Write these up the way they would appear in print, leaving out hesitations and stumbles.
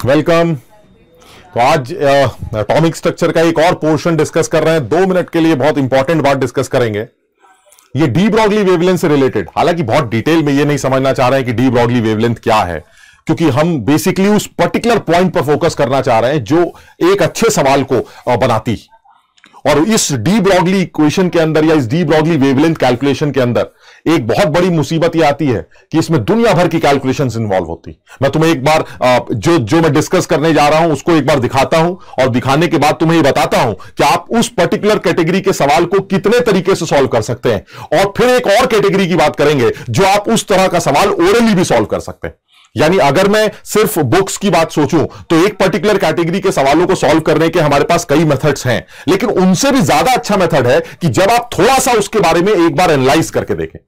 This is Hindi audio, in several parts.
वेलकम। तो आज एटॉमिक स्ट्रक्चर का एक और पोर्शन डिस्कस कर रहे हैं। 2 मिनट के लिए बहुत इंपॉर्टेंट बात डिस्कस करेंगे, ये डी ब्रॉगली वेवलेंथ से रिलेटेड। हालांकि बहुत डिटेल में ये नहीं समझना चाह रहे हैं कि डी ब्रॉगली वेवलेंथ क्या है, क्योंकि हम बेसिकली उस पर्टिकुलर पॉइंट पर फोकस करना चाह रहे हैं जो एक अच्छे सवाल को बनाती। और इस डी ब्रॉगली इक्वेशन के अंदर या इस डी ब्रॉगली वेवलेंथ कैलकुलेशन के अंदर एक बहुत बड़ी मुसीबत यह आती है कि इसमें दुनिया भर की कैलकुलेशंस इन्वॉल्व होती। मैं तुम्हें एक बार जो मैं डिस्कस करने जा रहा हूं उसको एक बार दिखाता हूं, और दिखाने के बाद तुम्हें यह बताता हूं कि आप उस पर्टिकुलर कैटेगरी के सवाल को कितने तरीके से सॉल्व कर सकते हैं। और फिर एक और कैटेगरी की बात करेंगे जो आप उस तरह का सवाल ओरली भी सॉल्व कर सकते हैं। यानी अगर मैं सिर्फ बुक्स की बात सोचूं तो एक पर्टिकुलर कैटेगरी के सवालों को सॉल्व करने के हमारे पास कई मेथड्स हैं, लेकिन उनसे भी ज्यादा अच्छा मेथड है कि जब आप थोड़ा सा उसके बारे में एक बार एनालाइज करके देखें।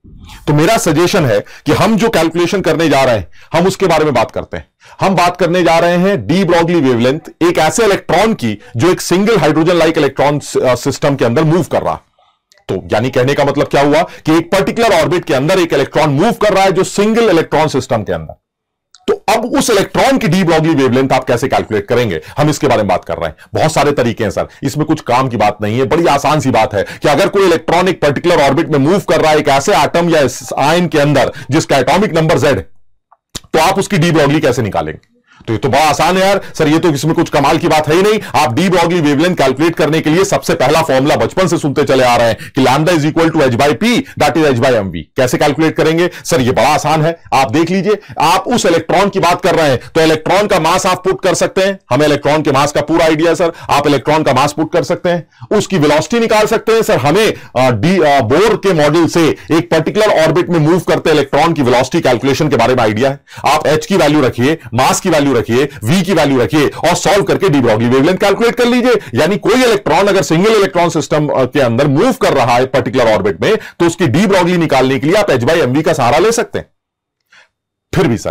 तो मेरा सजेशन है कि हम जो कैलकुलेशन करने जा रहे हैं हम उसके बारे में बात करते हैं। हम बात करने जा रहे हैं डी ब्रॉगली वेवलेंथ, एक ऐसे इलेक्ट्रॉन की जो एक single hydrogen like electron system के अंदर मूव कर रहा। तो यानी कहने का मतलब क्या हुआ कि एक पर्टिकुलर ऑर्बिट के अंदर एक इलेक्ट्रॉन मूव कर रहा है जो सिंगल इलेक्ट्रॉन सिस्टम के अंदर। तो अब उस इलेक्ट्रॉन की डी ब्रॉगली वेवलेंथ आप कैसे कैलकुलेट करेंगे, हम इसके बारे में बात कर रहे हैं। बहुत सारे तरीके हैं सर, इसमें कुछ काम की बात नहीं है, बड़ी आसान सी बात है कि अगर कोई इलेक्ट्रॉन एक पर्टिकुलर ऑर्बिट में मूव कर रहा है एक ऐसे एटम या आयन के अंदर जिसका एटॉमिक नंबर Z, तो आप उसकी डी ब्रॉगली कैसे निकालेंगे। तो ये तो बड़ा आसान है यार सर, ये तो इसमें कुछ कमाल की बात है ही नहीं। आप डी ब्रॉगली वेवलेंथ कैलकुलेट करने के लिए सबसे पहला फॉर्मूला बचपन से सुनते चले आ रहे हैं कि lambda is equal to h/p, that is h/mv। कैसे कैलकुलेट करेंगे सर, ये बड़ा आसान है। आप देख लीजिए, आप उस इलेक्ट्रॉन की बात कर रहे हैं तो इलेक्ट्रॉन का मास आप पुट कर सकते हैं। हमें इलेक्ट्रॉन के मास का पूरा आइडिया है सर, आप इलेक्ट्रॉन का मास पुट कर सकते हैं, उसकी वेलोसिटी निकाल सकते हैं। सर हमें बोर के मॉडल से एक पर्टिकुलर ऑर्बिट में मूव करते इलेक्ट्रॉन की वेलोसिटी कैलकुलेशन के बारे में आइडिया है। आप h की वैल्यू रखिए, मास की वैल्यू रखिए, v की वैल्यू रखिए और सॉल्व करके डी ब्रॉगली वेवलेंथ कैलकुलेट कर लीजिए। यानी कोई इलेक्ट्रॉन अगर सिंगल इलेक्ट्रॉन सिस्टम के अंदर मूव कर रहा है पर्टिकुलर ऑर्बिट में, तो उसकी डी ब्रॉगली निकालने के लिए आप h/mv का सहारा ले सकते हैं। फिर भी सर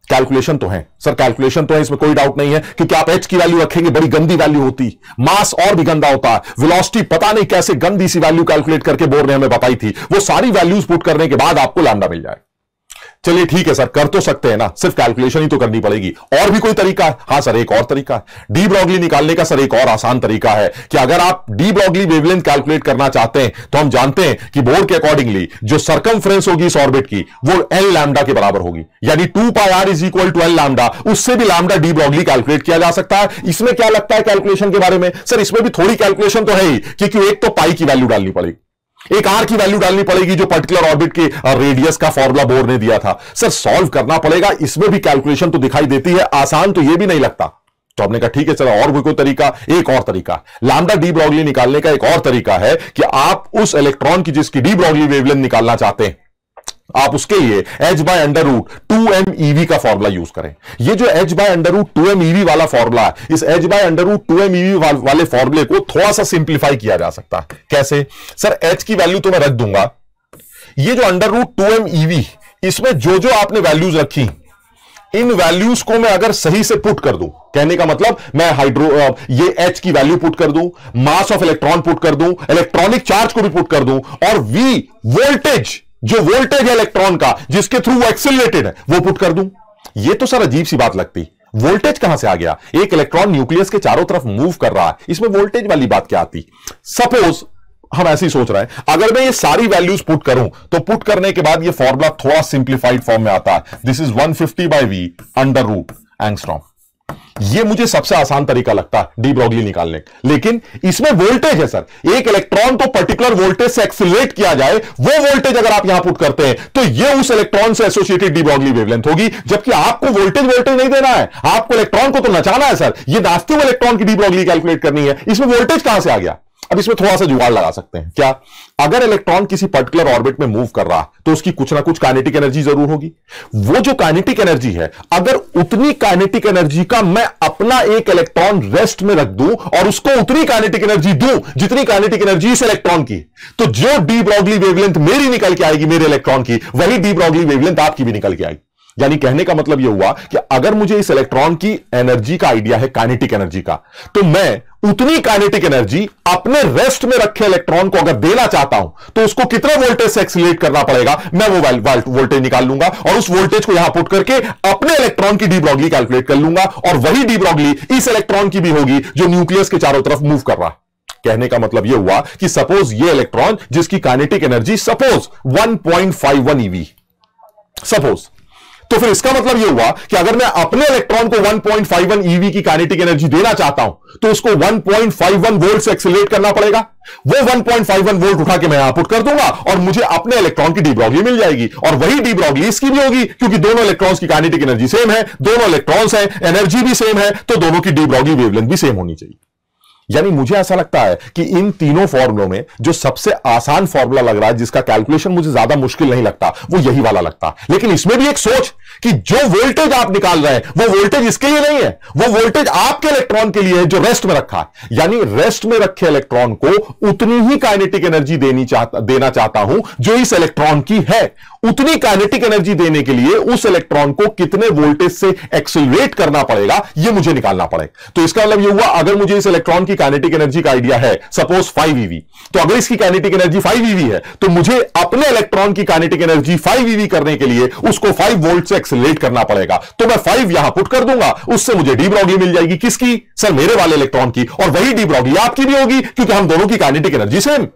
कैलकुलेशन तो है, सर कैलकुलेशन तो है, इसमें कोई डाउट नहीं है, क्योंकि आप h की वैल्यू रखेंगे बड़ी गंदी वैल्यू होती, मास और भी गंदा होता है, वेलोसिटी पता नहीं कैसे गंदी सी वैल्यू कैलकुलेट करके बोर ने हमें बताई थी, वो सारी वैल्यूज पुट करने के बाद आपको लैम्डा मिल जाए। चलिए ठीक है सर, कर तो सकते हैं ना, सिर्फ कैलकुलेशन ही तो करनी पड़ेगी। और भी कोई तरीका है? हाँ सर, एक और तरीका है डी ब्रॉगली निकालने का। सर एक और आसान तरीका है कि अगर आप डी ब्रॉगली वेवलेंथ कैलकुलेट करना चाहते हैं तो हम जानते हैं कि बोर के अकॉर्डिंगली जो सरकमफ्रेंस होगी इस ऑर्बिट की वो एल लैम्डा के बराबर होगी, यानी 2πr is equal to L lambda. उससे भी लैम्डा डी ब्रॉगली कैलकुलेट किया जा सकता है। इसमें क्या लगता है कैलकुलेशन के बारे में? सर इसमें भी थोड़ी कैलकुलेशन तो है ही, क्योंकि एक तो पाई की वैल्यू डालनी पड़ेगी, एक आर की वैल्यू डालनी पड़ेगी जो पर्टिकुलर ऑर्बिट के रेडियस का फॉर्मूला बोर ने दिया था। सर सॉल्व करना पड़ेगा, इसमें भी कैलकुलेशन तो दिखाई देती है, आसान तो ये भी नहीं लगता। तो हमने कहा ठीक है चलो, और भी कोई तरीका? एक और तरीका लैम्डा डी ब्रॉगली निकालने का एक और तरीका है कि आप उस इलेक्ट्रॉन की जिसकी डी ब्रॉगली वेवलेंथ निकालना चाहते हैं, आप उसके लिए h/√2mev का फॉर्मूला यूज करें। ये जो h/√2mev वाला फॉर्मूला है, इस h/√2mev वाले फॉर्मूले को थोड़ा सा सिंप्लीफाई किया जा सकता है। कैसे? सर h की वैल्यू तो मैं रख दूंगा, ये जो √2mev इसमें जो जो आपने वैल्यूज रखी इन वैल्यूज को मैं अगर सही से पुट कर दूं, कहने का मतलब मैं ये h की वैल्यू पुट कर दूं, मास ऑफ इलेक्ट्रॉन पुट कर दूं, इलेक्ट्रॉनिक चार्ज को भी पुट कर दूं, और v वोल्टेज, जो वोल्टेज है इलेक्ट्रॉन का जिसके थ्रू वो एक्सिलरेटेड है वो पुट कर दूं। ये तो सर अजीब सी बात लगती, वोल्टेज कहां से आ गया? एक इलेक्ट्रॉन न्यूक्लियस के चारों तरफ मूव कर रहा है, इसमें वोल्टेज वाली बात क्या आती? सपोज हम ऐसे ही सोच रहे हैं, अगर मैं ये सारी वैल्यूज पुट करूं तो पुट करने के बाद ये फॉर्मूला थोड़ा सिंप्लीफाइड फॉर्म में आता है, दिस इज 150/v √ एंगस्ट्रॉम। ये मुझे सबसे आसान तरीका लगता है डी ब्रॉगली निकालने, लेकिन इसमें वोल्टेज है सर, एक इलेक्ट्रॉन तो पर्टिकुलर वोल्टेज से एक्सिलरेट किया जाए, वो वोल्टेज अगर आप यहां पुट करते हैं तो ये उस इलेक्ट्रॉन से एसोसिएटेड डी ब्रॉगली वेवलेंथ होगी, जबकि आपको वोल्टेज नहीं देना है, आपको इलेक्ट्रॉन को तो नचाना है सर। ये नाचते हुए इलेक्ट्रॉन की डी ब्रॉगली कैलकुलेट करनी है, इसमें वोल्टेज कहां से आ गया? अब इसमें थोड़ा सा जुगाड़ लगा सकते हैं। क्या? अगर इलेक्ट्रॉन किसी पर्टिकुलर ऑर्बिट में मूव कर रहा है तो उसकी कुछ ना कुछ काइनेटिक एनर्जी जरूर होगी। वो जो काइनेटिक एनर्जी है, अगर उतनी काइनेटिक एनर्जी का मैं अपना एक इलेक्ट्रॉन रेस्ट में रख दूं और उसको उतनी काइनेटिक एनर्जी दूं जितनी काइनेटिक एनर्जी इस इलेक्ट्रॉन की, तो जो डी ब्रॉगली वेवलेंथ मेरी निकल के आएगी मेरे इलेक्ट्रॉन की, वही डी ब्रॉगली वेवलेंथ आपकी भी निकल के आएगी। यानी कहने का मतलब यह हुआ कि अगर मुझे इस इलेक्ट्रॉन की एनर्जी का आइडिया है, काइनेटिक एनर्जी का, तो मैं उतनी काइनेटिक एनर्जी अपने रेस्ट में रखे इलेक्ट्रॉन को अगर देना चाहता हूं तो उसको कितने वोल्टेज से एक्सीलरेट करना पड़ेगा, मैं वो वोल्टेज निकाल लूंगा और उस वोल्टेज को यहां पुट करके अपने इलेक्ट्रॉन की डी ब्रॉगली कैलकुलेट कर लूंगा और वही डी ब्रॉगली इस इलेक्ट्रॉन की भी होगी जो न्यूक्लियस के चारों तरफ मूव कर रहा है। कहने का मतलब यह हुआ कि सपोज ये इलेक्ट्रॉन जिसकी kinetic energy suppose 1.51 eV, suppose, तो फिर इसका मतलब यह हुआ कि अगर मैं अपने इलेक्ट्रॉन को 1.51 eV की काइनेटिक एनर्जी देना चाहता हूं तो उसको 1.51 वोल्ट से एक्सीलरेट करना पड़ेगा। वो 1.51 वोल्ट उठा के मैं यहां पुट कर दूंगा और मुझे अपने इलेक्ट्रॉन की डी ब्रॉगली मिल जाएगी और वही डी ब्रॉगली इसकी भी होगी क्योंकि दोनों इलेक्ट्रॉन्स की काइनेटिक एनर्जी सेम है, दोनों इलेक्ट्रॉन्स हैं, एनर्जी भी सेम है, तो दोनों की डी ब्रॉगली वेवलेंथ भी सेम होनी चाहिए। यानी मुझे ऐसा लगता है कि इन तीनों फॉर्मूलों में जो सबसे आसान फॉर्मूला लग रहा है, जिसका कैलकुलेशन मुझे ज्यादा मुश्किल नहीं लगता, वो यही वाला लगता। लेकिन इसमें भी एक सोच कि जो वोल्टेज आप निकाल रहे हैं वो वोल्टेज इसके लिए नहीं है, वो वोल्टेज आपके इलेक्ट्रॉन के लिए है जो रेस्ट में रखा है। यानी रेस्ट में रखे इलेक्ट्रॉन को उतनी ही काइनेटिक एनर्जी देना चाहता हूं जो इस इलेक्ट्रॉन की है। उतनी काइनेटिक एनर्जी देने के लिए उस इलेक्ट्रॉन को कितने वोल्टेज से एक्सीलरेट करना पड़ेगा यह मुझे निकालना पड़ेगा। तो इसका मतलब यह हुआ, अगर मुझे इस इलेक्ट्रॉन की काइनेटिक एनर्जी का आइडिया है सपोज 5 eV, तो अगर इसकी काइनेटिक एनर्जी 5 eV है तो मुझे अपने इलेक्ट्रॉन की काइनेटिक एनर्जी 5 eV करने के लिए उसको 5 वोल्ट से एक्सीलरेट करना पड़ेगा। तो मैं 5 यहां पुट कर दूंगा, उससे मुझे डी ब्रॉगली मिल जाएगी। किसकी? सर मेरे वाले इलेक्ट्रॉन की, और वही डी ब्रॉगली आपकी भी होगी क्योंकि हम दोनों की काइनेटिक एनर्जी सेम।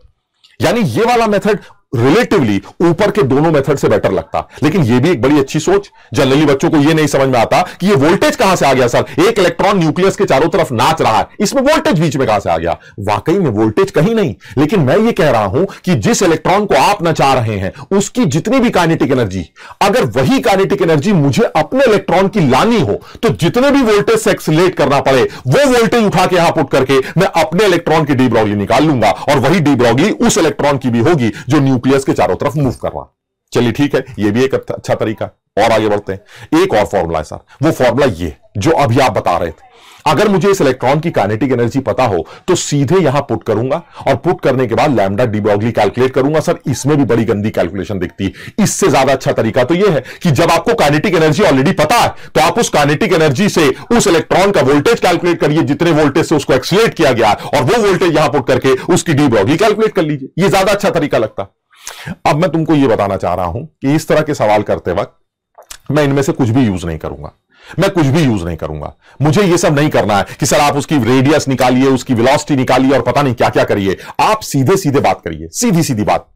यानी ये वाला मेथड रिलेटिवली ऊपर के दोनों मेथड से बेटर लगता, लेकिन यह भी एक बड़ी अच्छी सोच। जनरली बच्चों को यह नहीं समझ में आता कि ये वोल्टेज कहां से आ गया सर, एक इलेक्ट्रॉन न्यूक्लियस के चारों तरफ नाच रहा है, इसमें वोल्टेज बीच में कहां से आ गया। वाकई में वोल्टेज कहीं नहीं, लेकिन मैं ये कह रहा हूं कि जिस इलेक्ट्रॉन को आप नचा रहे हैं उसकी जितनी भी काइनेटिक एनर्जी, अगर वही काइनेटिक एनर्जी मुझे अपने इलेक्ट्रॉन की लानी हो तो जितने भी वोल्टेज से एक्सीलरेट करना पड़े वो वोल्टेज उठा के यहां पुट करके मैं अपने इलेक्ट्रॉन की डी ब्रॉगली निकाल लूंगा और वही डी ब्रॉगली उस इलेक्ट्रॉन की भी होगी जो न्यूक्लियस के चारों तरफ मूव कर रहा। चलिए ठीक है, यह भी एक अच्छा तरीका। और आगे बढ़ते हैं। एक और फॉर्मूला है सर, वो फॉर्मूला ये जो अभी आप बता रहे थे। अगर मुझे इस इलेक्ट्रॉन की काइनेटिक एनर्जी पता हो तो सीधे यहां पुट करूंगा और पुट करने के बाद लैम्डा डी ब्रॉगली कैलकुलेट करूंगा। सर इसमें भी बड़ी गंदी कैलकुलेशन दिखती है। इससे ज्यादा अच्छा तरीका तो यह है कि जब आपको काइनेटिक एनर्जी ऑलरेडी पता है तो आप उस काइनेटिक एनर्जी से उस इलेक्ट्रॉन का वोल्टेज कैलकुलेट करिए, जितने वोल्टेज से उसको एक्सीलरेट किया गया, और वो वोल्टेज यहां पुट करके उसकी डी ब्रॉगली कैलकुलेट कर लीजिए। यह ज्यादा अच्छा तरीका लगता। अब मैं तुमको यह बताना चाह रहा हूं कि इस तरह के सवाल करते वक्त मैं इनमें से कुछ भी यूज नहीं करूंगा। मैं कुछ भी यूज नहीं करूंगा। मुझे यह सब नहीं करना है कि सर आप उसकी रेडियस निकालिए, उसकी वेलोसिटी निकालिए और पता नहीं क्या क्या करिए। आप सीधे सीधे बात करिए, सीधी सीधी बात।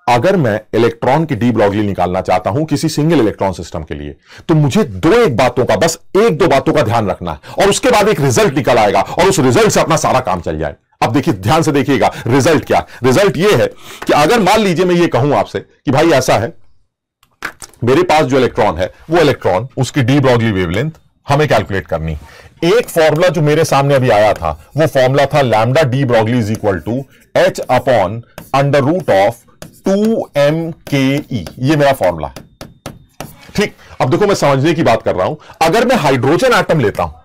अगर मैं इलेक्ट्रॉन की डी ब्रॉगली निकालना चाहता हूं किसी सिंगल इलेक्ट्रॉन सिस्टम के लिए, तो मुझे एक दो बातों का ध्यान रखना है और उसके बाद एक रिजल्ट निकल आएगा और उस रिजल्ट से अपना सारा काम चल जाए। अब देखिए, ध्यान से देखिएगा रिजल्ट क्या। रिजल्ट यह है कि अगर मान लीजिए मैं ये कहूं आपसे कि भाई ऐसा है, मेरे पास जो इलेक्ट्रॉन है वो इलेक्ट्रॉन, उसकी डी ब्रॉगली वेवलेंथ हमें कैलकुलेट करनी। एक फॉर्मूला जो मेरे सामने अभी आया था वो फॉर्मूला था lambda de Broglie is equal to h upon under root of 2mke। ये मेरा फॉर्मूला है। ठीक, अब देखो मैं समझने की बात कर रहा हूं। अगर मैं हाइड्रोजन एटम लेता हूं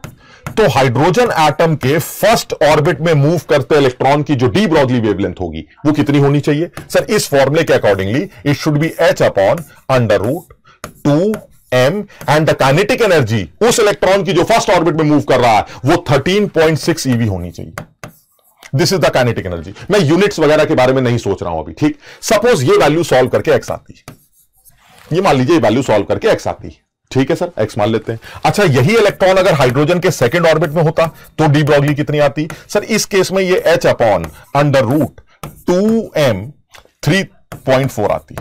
तो हाइड्रोजन एटम के फर्स्ट ऑर्बिट में मूव करते इलेक्ट्रॉन की जो डी ब्रॉगली वेवलेंथ होगी वो कितनी होनी चाहिए? सर इस फॉर्मूले के accordingly it should be h upon under root 2m and the kinetic energy उस इलेक्ट्रॉन की जो फर्स्ट ऑर्बिट में मूव कर रहा है वो 13.6 eV होनी चाहिए। This is the kinetic energy. मैं यूनिट्स वगैरह के बारे में नहीं सोच रहा हूं अभी। ठीक, सपोज ये वैल्यू सॉल्व करके एक्स आती है, ये मान लीजिए वैल्यू सॉल्व करके एक्स आती है। ठीक है सर, एक्स मान लेते हैं। अच्छा, यही इलेक्ट्रॉन अगर हाइड्रोजन के सेकंड ऑर्बिट में होता तो डी ब्रॉगली कितनी आती? सर इस केस में ये H upon under root 2m 3.4 आती,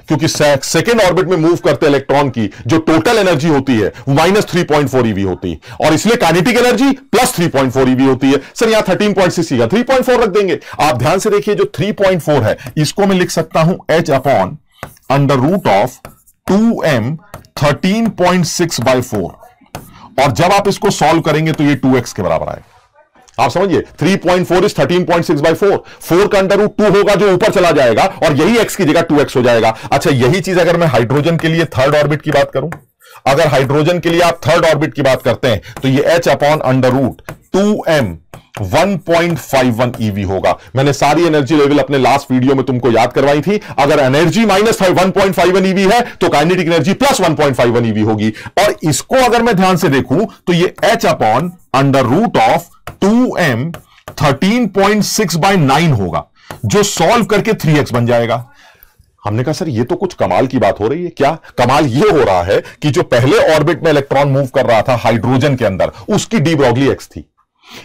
क्योंकि सेकंड ऑर्बिट में मूव करते इलेक्ट्रॉन की जो टोटल एनर्जी होती है वो -3.4 eV होती है और इसलिए काइनेटिक एनर्जी प्लस 3.4 eV होती है। सर यहां 13.6 का 3.4 रख देंगे। आप ध्यान से देखिए, जो 3.4 है इसको मैं लिख सकता हूं h upon under root of 2m 13.6/4, और जब आप इसको सॉल्व करेंगे तो ये 2x के बराबर आएगा। आप समझिए, 3.4 इज 13.6/4, 4 का अंडर रूट 2 होगा जो ऊपर चला जाएगा और यही x की जगह 2x हो जाएगा। अच्छा, यही चीज अगर मैं हाइड्रोजन के लिए थर्ड ऑर्बिट की बात करूं, अगर हाइड्रोजन के लिए आप थर्ड ऑर्बिट की बात करते हैं तो ये h upon under root 2m 1.51 eV होगा। मैंने सारी एनर्जी लेवल अपने लास्ट वीडियो में तुमको याद करवाई थी। अगर एनर्जी माइनस 1.51 eV है तो काइनेटिक एनर्जी प्लस 1.51 eV होगी। और इसको अगर मैं ध्यान से देखूं तो ये h upon under root of 2m 13.6/9 होगा, जो सॉल्व करके 3x बन जाएगा। हमने कहा सर ये तो कुछ कमाल की बात हो रही है। क्या कमाल ये हो रहा है कि जो पहले ऑर्बिट में इलेक्ट्रॉन मूव कर रहा था हाइड्रोजन के अंदर, उसकी डी ब्रॉगली x थी।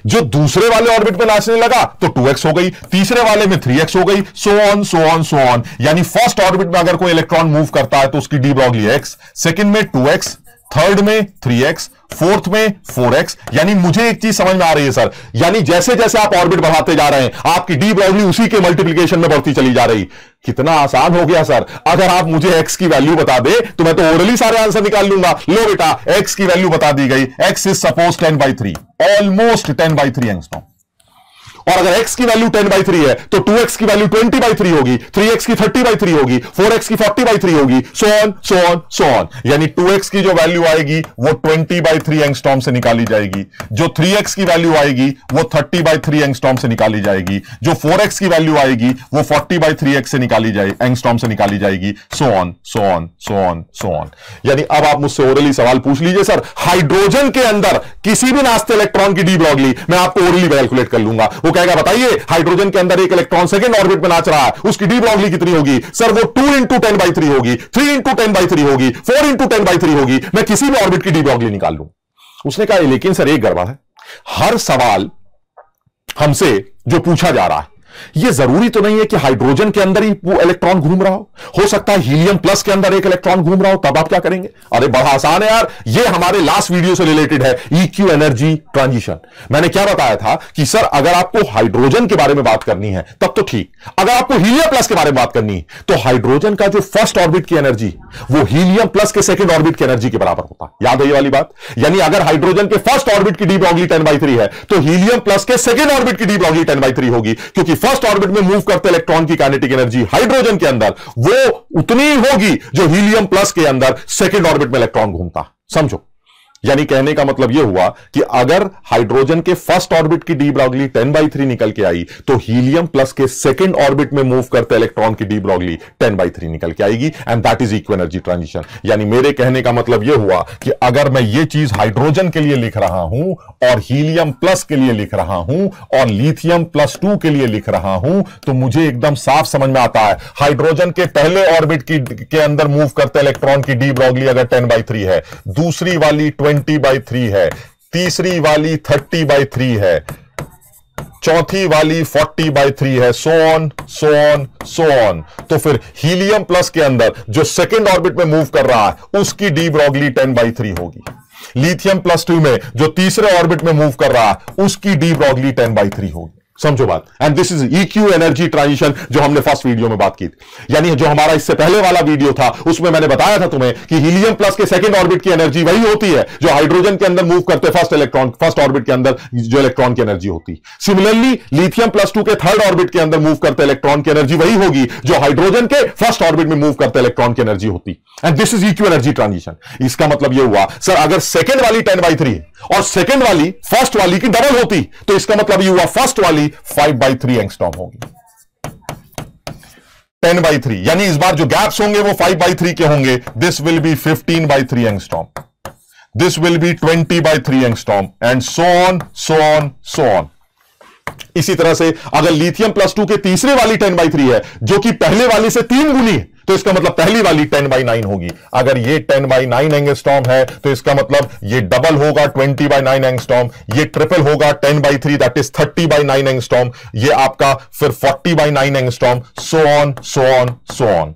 जो दूसरे वाले ऑर्बिट में नाचने लगा तो 2x हो गई, तीसरे वाले में 3x हो गई, so on so on so on. यानी फर्स्ट ऑर्बिट में अगर कोई इलेक्ट्रॉन मूव करता है तो उसकी डी ब्रॉगली x, सेकंड में 2x, थर्ड में 3x, फोर्थ में 4x। यानी मुझे एक चीज समझ में आ रही है सर, यानी जैसे जैसे आप ऑर्बिट बढ़ाते जा रहे हैं आपकी डी ब्रॉगली उसी के मल्टीप्लिकेशन में बढ़ती चली जा रही। कितना आसान हो गया सर। अगर आप मुझे x की वैल्यू बता दे तो मैं तो ओरली सारे आंसर निकाल लूंगा। लो बेटा, x की वैल्यू बता दी गई, x is suppose 10/3, almost 10/3 angstrom. और अगर x की वैल्यू 10/3 है तो 2x की वैल्यू 20/3 होगी, 3x की 30/3 होगी, 4x की 40/3 होगी, so on so on so on. यानी 2x की जो वैल्यू आएगी वो 20/3 एंगस्ट्रॉम से निकाली जाएगी, जो 3x की वैल्यू आएगी वो 30/3 एंगस्ट्रॉम से निकाली जाएगी, जो 4x की वैल्यू आएगी वो 40/3x से निकाली जाएगी, एंगस्ट्रॉम से निकाली जाएगी, so on so on so on so on. यानी अब आप मुझसे ओरली सवाल पूछ लीजिए सर, हाइड्रोजन के अंदर किसी भी नाचते इलेक्ट्रॉन की डी ब्रॉगली मैं आपको ओरली कैलकुलेट कर लूंगा। वो कहेगा बताइए हाइड्रोजन के अंदर एक इलेक्ट्रॉन सेकंड ऑर्बिट में नाच रहा है, उसकी डी ब्रॉगली कितनी होगी? सर वो 2 × 10/3 होगी, 3 × 10/3 होगी, 4 × 10/3 होगी। मैं किसी भी ऑर्बिट की डी ब्रॉगली निकाल लूं। उसने कहा लेकिन सर एक गड़बड़ है, हर सवाल हमसे जो पूछा जा रहा है यह जरूरी तो नहीं है कि हाइड्रोजन के अंदर ही वो इलेक्ट्रॉन घूम रहा हो सकता है हीलियम प्लस के अंदर एक इलेक्ट्रॉन घूम रहा हो, तब आप क्या करेंगे? अरे बड़ा आसान है यार, ये हमारे लास्ट वीडियो से रिलेटेड है, EQ एनर्जी ट्रांजिशन। मैंने क्या बताया था कि सर अगर आपको हाइड्रोजन के बारे में बात करनी है तब तो ठीक, अगर आपको हीलियम प्लस के बारे में बात करनी है तो हाइड्रोजन का जो फर्स्ट ऑर्बिट की एनर्जी वो हीलियम प्लस के सेकंड ऑर्बिट की एनर्जी के बराबर होता है। याद है ये वाली बात? यानी अगर हाइड्रोजन के फर्स्ट ऑर्बिट की डी ब्रॉगली 10/3 है तो हीलियम प्लस के सेकंड ऑर्बिट की डी ब्रॉगली 10/3 होगी, क्योंकि फर्स्ट ऑर्बिट में मूव करते इलेक्ट्रॉन की काइनेटिक एनर्जी हाइड्रोजन के अंदर वो उतनी होगी जो हीलियम प्लस के अंदर सेकंड ऑर्बिट में इलेक्ट्रॉन घूमता। समझो, यानी कहने का मतलब यह हुआ कि अगर हाइड्रोजन के फर्स्ट ऑर्बिट की डी ब्रॉगली 10/3 निकल के आई तो हीलियम प्लस के सेकंड ऑर्बिट में मूव करते इलेक्ट्रॉन की डी ब्रॉगली 10/3 निकल के आएगी, and that is equal energy transition. यानी मेरे कहने का मतलब यह हुआ कि अगर मैं ये चीज हाइड्रोजन के लिए लिख रहा हूं और हीलियम प्लस के लिए लिख रहा हूं और लिथियम +2 के लिए लिख रहा हूं तो मुझे एकदम साफ समझ में आता है हाइड्रोजन के पहले ऑर्बिट के अंदर मूव करते इलेक्ट्रॉन की डी ब्रॉगली अगर 10/3 है, दूसरी वाली 20/3 है, तीसरी वाली 30/3 है, चौथी वाली 40/3 है, so on so on so on. तो फिर हीलियम प्लस के अंदर जो सेकंड ऑर्बिट में मूव कर रहा है उसकी डी ब्रॉगली 10/3 होगी। लिथियम +2 में जो तीसरे ऑर्बिट में मूव कर रहा है उसकी डी ब्रॉगली 10/3 होगी। समझो बात। And this is EQ energy transition जो हमने फर्स्ट वीडियो में बात की थी। यानी जो हमारा इससे पहले वाला वीडियो था उसमें मैंने बताया था तुम्हें कि हीलियम प्लस के सेकंड ऑर्बिट की एनर्जी वही होती है जो हाइड्रोजन के अंदर मूव करते फर्स्ट ऑर्बिट के अंदर जो इलेक्ट्रॉन की एनर्जी होती। सिमिलरली लिथियम +2 के थर्ड ऑर्बिट के अंदर मूव करते इलेक्ट्रॉन की एनर्जी वही होगी जो हाइड्रोजन के फर्स्ट ऑर्बिट में मूव करते इलेक्ट्रॉन की एनर्जी होती। And this is EQ energy transition. इसका मतलब यह हुआ सर अगर सेकंड वाली 10/3 और सेकंड वाली फर्स्ट वाली की डबल होती तो इसका मतलब यह हुआ फर्स्ट वाली 5/3 एंगस्ट्रॉम होगी। 10/3 यानी इस बार जो गैप्स होंगे वो 5/3 के होंगे। This will be 15/3 angstrom, this will be 20/3 angstrom, and so on so on so on. इसी तरह से अगर लिथियम +2 के तीसरे वाली 10/3 है जो कि पहले वाली से 3 गुनी है तो इसका मतलब पहली वाली 10/9 होगी। अगर ये 10/9 एंगस्ट्रॉम है तो इसका मतलब ये डबल होगा 20/9 एंगस्ट्रॉम, ये ट्रिपल होगा 10/3 दैट इज 30/9 एंगस्ट्रॉम, ये आपका फिर 40/9 angstrom, so on so on so on.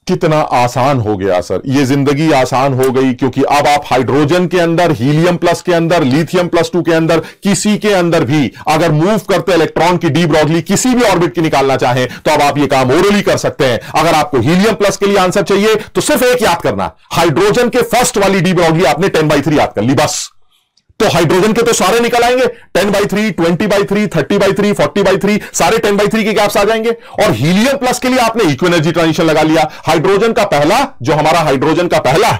कितना आसान हो गया सर, ये जिंदगी आसान हो गई क्योंकि अब आप हाइड्रोजन के अंदर, हीलियम प्लस के अंदर, लिथियम +2 के अंदर, किसी के अंदर भी अगर मूव करते इलेक्ट्रॉन की डी ब्रॉगली किसी भी ऑर्बिट की निकालना चाहें तो अब आप ये काम ओरली कर सकते हैं। अगर आपको हीलियम प्लस के लिए आंसर चाहिए तो सिर्फ एक याद करना, हाइड्रोजन के फर्स्ट वाली डी ब्रॉगली आपने 10/3 याद कर ली बस। तो हाइड्रोजन के तो सारे निकल आएंगे 10/3, 20/3, 30/3, 40/3 सारे 10/3 के गैप्स आ जाएंगे। और हीलियम प्लस के लिए आपने इक्व एनर्जी ट्रांजिशन लगा लिया। हाइड्रोजन का पहला जो हमारा हाइड्रोजन का पहला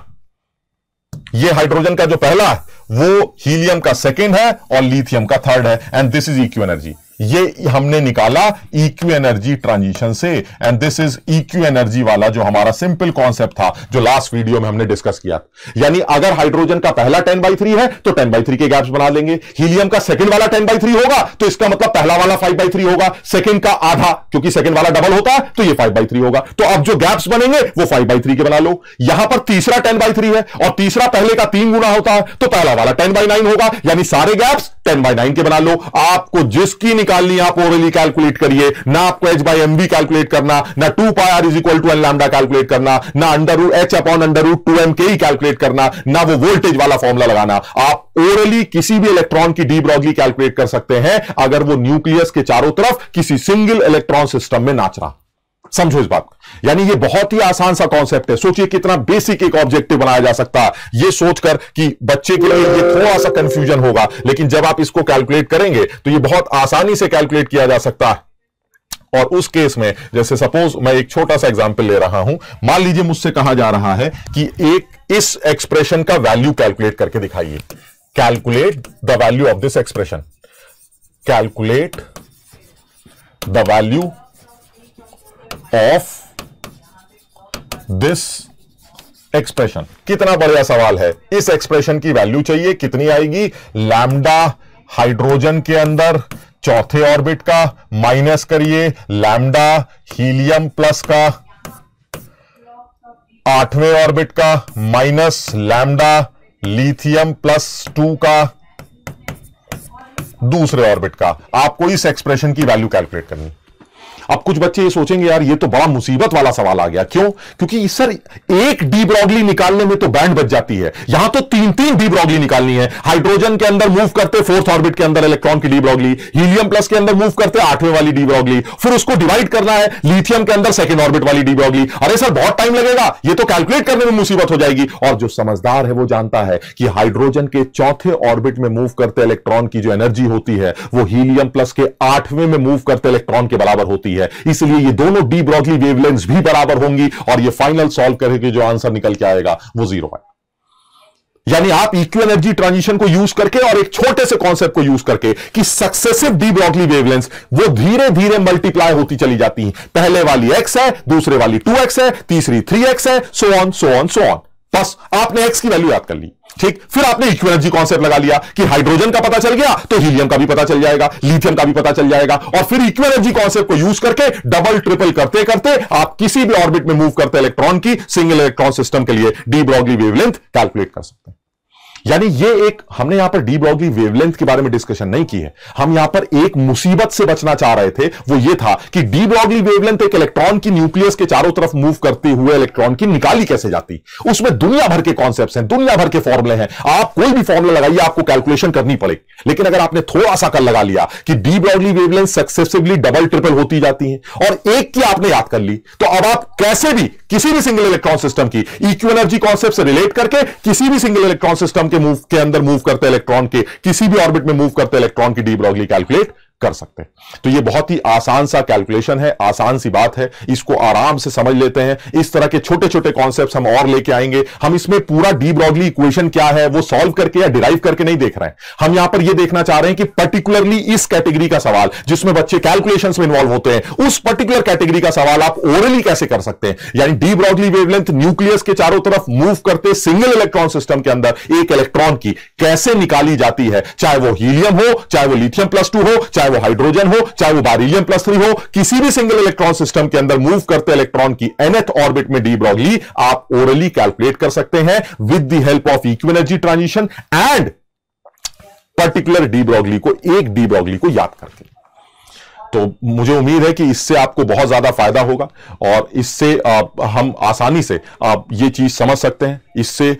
ये हाइड्रोजन का जो पहला है वो हीलियम का सेकंड है और लिथियम का थर्ड है, एंड दिस इज इक्यू एनर्जी। ये हमने निकाला इक्यू एनर्जी ट्रांजिशन से, एंड दिस इज इक्यू एनर्जी वाला जो हमारा सिंपल कॉन्सेप्ट था जो लास्ट वीडियो में हमने डिस्कस किया। यानी अगर हाइड्रोजन का पहला 10/3 है तो 10/3 के गैप्स बना लेंगे, हीलियम का सेकंड वाला 10/3 होगा तो इसका मतलब पहला वाला 5/3 होगा, सेकंड का आधा, क्योंकि सेकंड वाला डबल होता है तो ये 5/3 होगा। तो अब जो गैप्स बनेंगे वो 5/3 के बना लो। यहां पर तीसरा 10/3 है और तीसरा पहले का 3 गुना होता है तो पहला वाला 10/9 होगा, यानी सारे गैप्स 10/9 के बना लो। आपको जिसकी निकालनी आप ओरली कैलकुलेट करिए, ना आपको h/mv कैलकुलेट करना, ना 2πr = n लैम्डा कैलकुलेट करना, ना √h/√2m ही कैलकुलेट करना, ना वो वोल्टेज वाला फॉर्मूला लगाना। आप ओरली किसी भी इलेक्ट्रॉन की डी ब्रॉगली कैलकुलेट कर सकते हैं अगर वो न्यूक्लियस के चारों तरफ किसी सिंगल इलेक्ट्रॉन सिस्टम में नाच रहा। समझो इस बात को, यानी ये बहुत ही आसान सा कॉन्सेप्ट है। सोचिए कितना बेसिक एक ऑब्जेक्टिव बनाया जा सकता है ये सोचकर कि बच्चे के लिए ये थोड़ा सा कंफ्यूजन होगा, लेकिन जब आप इसको कैलकुलेट करेंगे तो ये बहुत आसानी से कैलकुलेट किया जा सकता है। और उस केस में जैसे सपोज मैं एक छोटा सा एग्जांपल ले रहा हूं, मान लीजिए मुझसे कहा जा रहा है कि एक इस एक्सप्रेशन का वैल्यू कैलकुलेट करके दिखाइए। Calculate the value of this expression, calculate the value of this expression. कितना बढ़िया सवाल है। इस एक्सप्रेशन की वैल्यू चाहिए, कितनी आएगी? लैम्डा हाइड्रोजन के अंदर चौथे ऑर्बिट का माइनस करिए लैम्डा हीलियम प्लस का 8वें ऑर्बिट का माइनस लैम्डा लिथियम +2 का दूसरे ऑर्बिट का। आपको इस एक्सप्रेशन की वैल्यू कैलकुलेट करनी। अब कुछ बच्चे ये सोचेंगे यार ये तो बड़ा मुसीबत वाला सवाल आ गया। क्यों? क्योंकि सर एक डी ब्रॉगली निकालने में तो बैंड बच जाती है, यहां तो 3 डी ब्रॉगली निकालनी है। हाइड्रोजन के अंदर मूव करते 4th ऑर्बिट के अंदर इलेक्ट्रॉन की डी ब्रॉगली, हीलियम प्लस के अंदर मूव करते 8वें वाली डी ब्रॉगली, फिर उसको डिवाइड करना है लिथियम के अंदर 2nd ऑर्बिट वाली डी ब्रॉगली। अरे सर बहुत टाइम लगेगा, ये तो कैलकुलेट करने में मुसीबत हो जाएगी। और जो समझदार है वो जानता है कि हाइड्रोजन के चौथे ऑर्बिट में मूव करते इलेक्ट्रॉन की जो एनर्जी होती है वो हीलियम प्लस के 8वें में मूव करते इलेक्ट्रॉन के बराबर होती है। इसलिए ये दोनों डी ब्रॉगली वेवलेंथ्स भी बराबर होंगी और ये फाइनल सॉल्व करके जो आंसर निकल के आएगा वो 0 है। यानी आप इक्वी एनर्जी ट्रांजिशन को यूज करके और एक छोटे से कॉन्सेप्ट को यूज करके कि सक्सेसिव डी ब्रॉगली वेवलेंथ्स वो धीरे धीरे मल्टीप्लाई होती चली जाती हैं। पहले वाली x है, दूसरे वाली 2x है, तीसरी 3x है, so on so on so on. बस आपने x की वैल्यू याद कर ली, ठीक। फिर आपने इक्वी एनर्जी कॉन्सेप्ट लगा लिया कि हाइड्रोजन का पता चल गया तो हीलियम का भी पता चल जाएगा, लिथियम का भी पता चल जाएगा। और फिर इक्वी एनर्जी कॉन्सेप्ट को यूज करके डबल ट्रिपल करते करते आप किसी भी ऑर्बिट में मूव करते इलेक्ट्रॉन की सिंगल इलेक्ट्रॉन सिस्टम के लिए डी ब्रॉगली वेवलेंथ कैलकुलेट कर सकते हैं। यानी ये एक हमने यहां पर डी ब्रॉगली वेवलेंथ के बारे में डिस्कशन नहीं की है, हम यहां पर एक मुसीबत से बचना चाह रहे थे। वो ये था कि डी ब्रॉगली वेवलेंथ एक इलेक्ट्रॉन की न्यूक्लियस के चारों तरफ मूव करते हुए इलेक्ट्रॉन की निकाली कैसे जाती, उसमें दुनिया भर के कॉन्सेप्ट्स हैं, दुनिया भर के फॉर्मूले हैं। आप कोई भी फॉर्मूला लगाइए आपको कैलकुलेशन करनी पड़ेगी, लेकिन अगर आपने थोड़ा सा कल लगा लिया कि de Broglie wavelength successively double triple होती जाती है और एक की आपने याद कर ली, तो अब आप कैसे भी किसी भी सिंगल इलेक्ट्रॉन सिस्टम की इक्वी एनर्जी कॉन्सेप्ट से रिलेट करके किसी भी सिंगल इलेक्ट्रॉन सिस्टम के अंदर मूव करते इलेक्ट्रॉन के किसी भी ऑर्बिट में मूव करते इलेक्ट्रॉन की डी ब्रॉगली कैलकुलेट कर सकते हैं। तो ये बहुत ही आसान सा कैलकुलेशन है, आसान सी बात है, इसको आराम से समझ लेते हैं। इस तरह के छोटे छोटे कॉन्सेप्ट्स हम और लेके आएंगे। हम इसमें पूरा डी ब्रॉगली इक्वेशन क्या है वो सॉल्व करके या डिराइव करके नहीं देख रहे हैं, हम यहां पर ये देखना चाह रहे हैं कि पर्टिकुलरली इस कैटेगरी का सवाल जिसमें बच्चे कैलकुलेशंस में इन्वॉल्व होते हैं, उस पर्टिकुलर कैटेगरी का सवाल आप ओरली कैसे कर सकते हैं। यानी डी ब्रॉगली वेवलेंथ न्यूक्लियस के चारों तरफ मूव करते सिंगल इलेक्ट्रॉन सिस्टम के अंदर एक इलेक्ट्रॉन की कैसे निकाली जाती है, चाहे वो हीलियम हो, चाहे वो लिथियम +2 हो, चाहे वो हाइड्रोजन हो, चाहे वो बेरिलियम +3 हो, किसी भी सिंगल इलेक्ट्रॉन सिस्टम के अंदर मूव करते इलेक्ट्रॉन की nth ऑर्बिट में डी ब्रॉगली आप ओरली कैलकुलेट कर सकते हैं with the help of equi energy transition and particular de Broglie को, एक डी ब्रॉगली को याद करके। तो मुझे उम्मीद है कि इससे आपको बहुत ज्यादा फायदा होगा और इससे हम आसानी से ये चीज समझ सकते हैं। इससे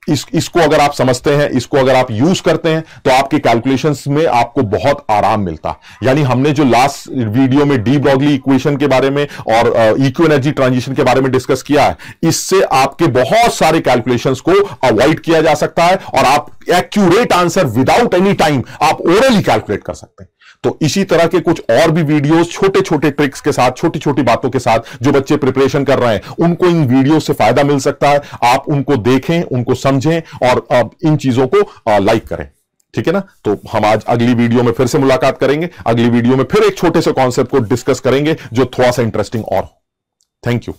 इसको अगर आप समझते हैं, इसको अगर आप यूज करते हैं तो आपके कैलकुलेशंस में आपको बहुत आराम मिलता है। यानी हमने जो लास्ट वीडियो में डी ब्रॉगली इक्वेशन के बारे में और इक्वी एनर्जी ट्रांजिशन के बारे में डिस्कस किया है, इससे आपके बहुत सारे कैलकुलेशंस को अवॉइड किया जा सकता है और आप accurate answer without any time आप ओरली कैलकुलेट कर सकते हैं। तो इसी तरह के कुछ और भी वीडियोस छोटे छोटे ट्रिक्स के साथ, छोटी छोटी बातों के साथ जो बच्चे प्रिपरेशन कर रहे हैं उनको इन वीडियो से फायदा मिल सकता है। आप उनको देखें, उनको समझें और इन चीजों को लाइक करें। ठीक है ना? तो हम आज अगली वीडियो में फिर से मुलाकात करेंगे। अगली वीडियो में फिर एक छोटे से कॉन्सेप्ट को डिस्कस करेंगे जो थोड़ा सा इंटरेस्टिंग और। Thank you.